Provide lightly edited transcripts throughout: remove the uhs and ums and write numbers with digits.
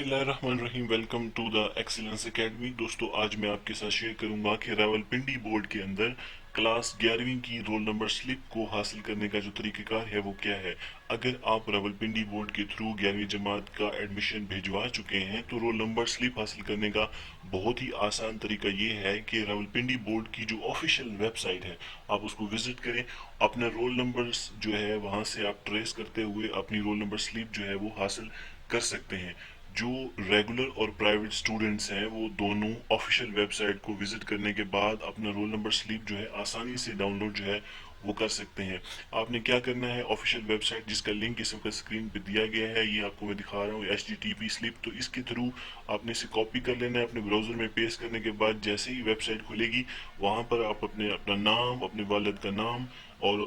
बिस्मिल्लाहिर्रहमानिर्रहीम। Welcome to the excellence academy. दोस्तों, आज मैं आपके साथ शेयर करूंगा कि रावलपिंडी बोर्ड के अंदर क्लास 11वीं की रोल नंबर स्लिप को हासिल करने का जो तरीक़ेकार है वो क्या है। अगर आप रावलपिंडी बोर्ड के थ्रू 11वीं जमात का एडमिशन भिजवा चुके हैं तो रोल नंबर स्लिप हासिल करने का बहुत ही आसान तरीका ये है कि रावलपिंडी बोर्ड की जो ऑफिशियल वेबसाइट है आप उसको विजिट करें। अपना रोल नंबर जो है वहाँ से आप ट्रेस करते हुए अपनी रोल नंबर स्लिप जो है वो हासिल कर सकते हैं। जो रेगुलर और प्राइवेट स्टूडेंट्स हैं वो दोनों ऑफिशियल वेबसाइट को विजिट करने के बाद अपना रोल नंबर स्लिप जो है आसानी से डाउनलोड जो है वो कर सकते हैं। आपने क्या करना है, ऑफिशियल वेबसाइट जिसका लिंक इस वक्त स्क्रीन पे दिया गया है, ये आपको मैं दिखा रहा हूँ, HTTP स्लिप, तो इसके थ्रू आपने इसे कॉपी कर लेना है। अपने ब्राउज़र में पेस्ट करने के बाद जैसे ही वेबसाइट खुलेगी वहाँ पर आप अपना नाम, अपने वालिद का नाम और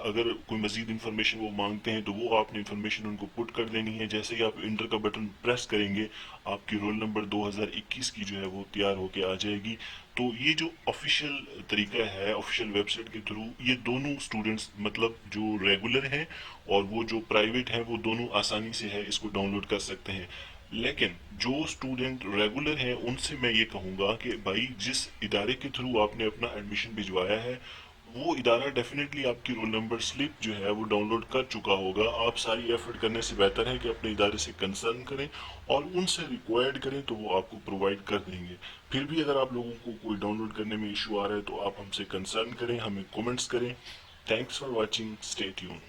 अगर कोई मज़ीद इन्फॉर्मेशन वो मांगते हैं तो वो आपने इन्फॉर्मेशन उनको पुट कर देनी है। जैसे ही आप इंटर का बटन प्रेस करेंगे आपकी रोल नंबर 2021 की जो है वो तैयार होके आ जाएगी। तो ये जो ऑफिशियल तरीका है ऑफिशियल वेबसाइट के थ्रू, ये दोनों स्टूडेंट्स मतलब जो रेगुलर हैं और वो जो प्राइवेट हैं वो दोनों आसानी से है इसको डाउनलोड कर सकते हैं। लेकिन जो स्टूडेंट रेगुलर हैं उनसे मैं ये कहूँगा कि भाई जिस इदारे के थ्रू आपने अपना एडमिशन भिजवाया है वो इदारा डेफिनेटली आपकी रोल नंबर स्लिप जो है वो डाउनलोड कर चुका होगा। आप सारी एफर्ट करने से बेहतर है कि अपने इदारे से कंसर्न करें और उनसे रिक्वायर्ड करें तो वो आपको प्रोवाइड कर देंगे। फिर भी अगर आप लोगों को कोई डाउनलोड करने में इशू आ रहा है तो आप हमसे कंसर्न करें, हमें कमेंट्स करें। Thanks for watching, stay tune.